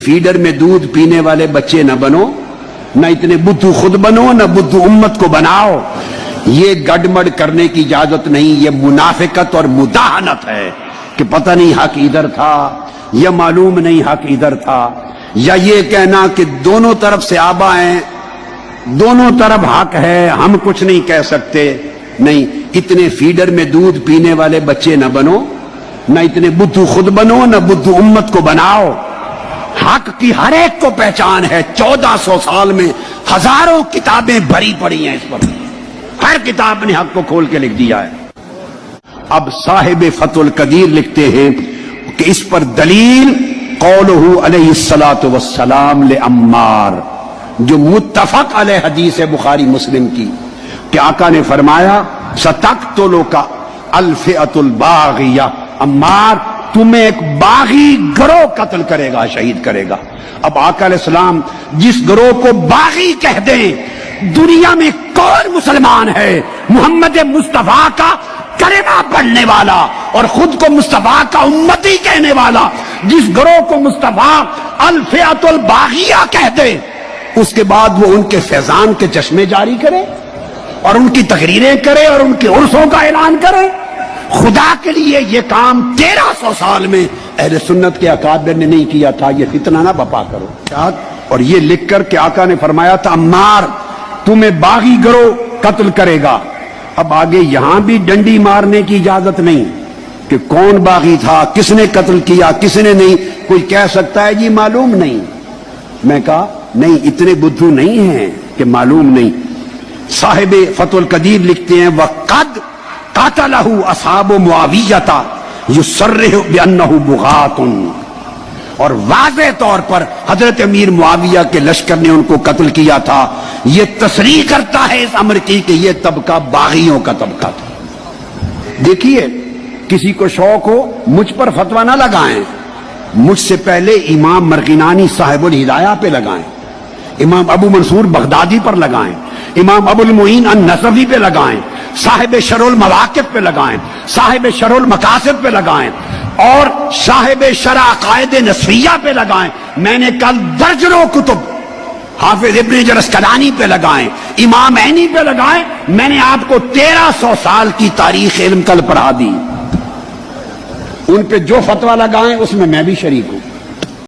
Feeder میں دودھ پینے والے بچے نہ بنو، نہ اتنے بدھو خود بنو، نہ بدھو امت کو بناؤ۔ یہ گڑبڑ کرنے کی اجازت نہیں، یہ منافقت اور مداہنت ہے کہ پتہ نہیں حق ادھر تھا یا معلوم نہیں حق ادھر تھا، یا یہ کہنا کہ دونوں طرف سے آبا ہیں، دونوں طرف حق ہے، ہم کچھ نہیں کہہ سکتے۔ نہیں، اتنے فیڈر میں دودھ پینے والے بچے نہ بنو، نہ اتنے بدھو خود بنو، نہ بدھو امت کو بناؤ۔ حق کی ہر ایک کو پہچان ہے، 1400 سال میں ہزاروں کتابیں بھری پڑی ہیں اس پر، ہر کتاب نے حق کو کھول کے لکھ دیا ہے۔ اب صاحب فتح القدیر لکھتے ہیں کہ اس پر دلیل قولہ علیہ الصلوۃ والسلام لعمار، جو متفق علیہ حدیث ہے بخاری مسلم کی، کہ آقا نے فرمایا ستقتلک الفئۃ الباغیہ، عمار تمہیں ایک باغی گروہ قتل کرے گا، شہید کرے گا۔ اب آقا علیہ السلام جس گروہ کو باغی کہہ دیں، دنیا میں کون مسلمان ہے محمد مصطفیٰ کا کلمہ پڑھنے والا اور خود کو مصطفیٰ کا امتی کہنے والا، جس گروہ کو مصطفیٰ الفئۃ الباغیہ کہہ دے، اس کے بعد وہ ان کے فیضان کے چشمے جاری کرے اور ان کی تقریریں کرے اور ان کے عرسوں کا اعلان کرے؟ خدا کے لیے یہ کام 1300 سال میں اہل سنت کے اکابر نے نہیں کیا تھا، یہ فتنہ نہ بپا کرو۔ اور یہ لکھ کر کہ آقا نے فرمایا تھا عمار تمہیں باغی گروہ قتل کرے گا۔ اب آگے یہاں بھی ڈنڈی مارنے کی اجازت نہیں کہ کون باغی تھا، کس نے قتل کیا، کس نے نہیں۔ کوئی کہہ سکتا ہے جی معلوم نہیں، میں کہا نہیں، اتنے بدھو نہیں ہیں کہ معلوم نہیں۔ صاحب فتح القدیر لکھتے ہیں وقد قاتلہ اصحاب معاویہ یصرح بانہ بغاۃ، اور واضح طور پر حضرت امیر معاویہ کے لشکر نے ان کو قتل کیا تھا۔ یہ تصریح کرتا ہے اس امر کی کہ یہ طبقہ باغیوں کا طبقہ تھا۔ دیکھیے، کسی کو شوق ہو مجھ پر فتویٰ نہ لگائیں، مجھ سے پہلے امام مرغینانی صاحب الہدایہ پہ لگائیں، امام ابو منصور بغدادی پر لگائیں، امام ابو المعین النصفی پہ لگائیں، صاحب شرح المواقف پہ لگائیں، صاحب شرح المقاصد پہ لگائیں، اور صاحب شرح عقائد نصفیہ پہ لگائیں۔ میں نے کل درجنوں کتب حافظ ابن حجر اسقلانی پہ لگائیں، امام عینی پہ لگائیں۔ میں نے آپ کو 1300 سال کی تاریخ علم کل پڑھا دی، ان پہ جو فتویٰ لگائیں اس میں بھی شریک ہوں۔